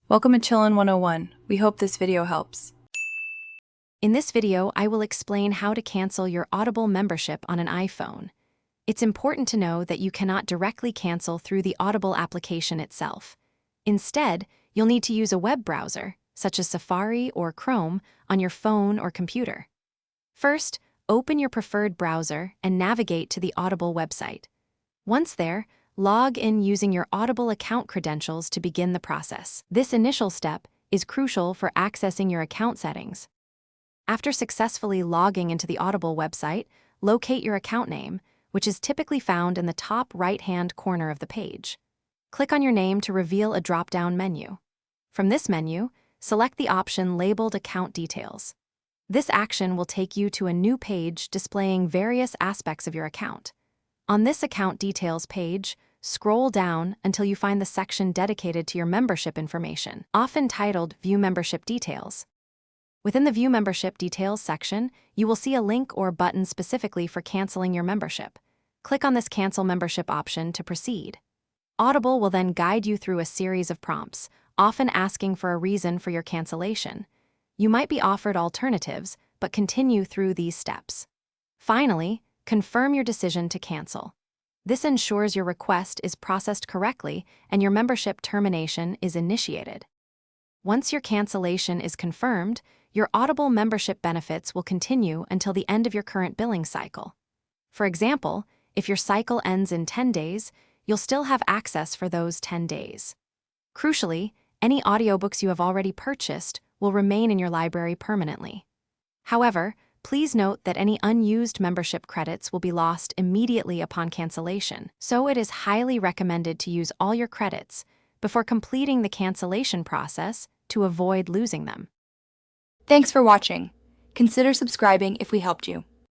Welcome to Chillin' 101. We hope this video helps. In this video, I will explain how to cancel your Audible membership on an iPhone. It's important to know that you cannot directly cancel through the Audible application itself. Instead, you'll need to use a web browser, such as Safari or Chrome, on your phone or computer. First, open your preferred browser and navigate to the Audible website. Once there, log in using your Audible account credentials to begin the process. This initial step is crucial for accessing your account settings. After successfully logging into the Audible website, locate your account name, which is typically found in the top right-hand corner of the page. Click on your name to reveal a drop-down menu. From this menu, select the option labeled Account Details. This action will take you to a new page displaying various aspects of your account. On this Account Details page, scroll down until you find the section dedicated to your membership information, often titled View Membership Details. Within the View Membership Details section, you will see a link or button specifically for canceling your membership. Click on this Cancel Membership option to proceed. Audible will then guide you through a series of prompts, often asking for a reason for your cancellation. You might be offered alternatives, but continue through these steps. Finally, confirm your decision to cancel. This ensures your request is processed correctly and your membership termination is initiated. Once your cancellation is confirmed, your Audible membership benefits will continue until the end of your current billing cycle. For example, if your cycle ends in 10 days, you'll still have access for those 10 days. Crucially, any audiobooks you have already purchased will remain in your library permanently. However, please note that any unused membership credits will be lost immediately upon cancellation, so it is highly recommended to use all your credits before completing the cancellation process to avoid losing them. Thanks for watching. Consider subscribing if we helped you.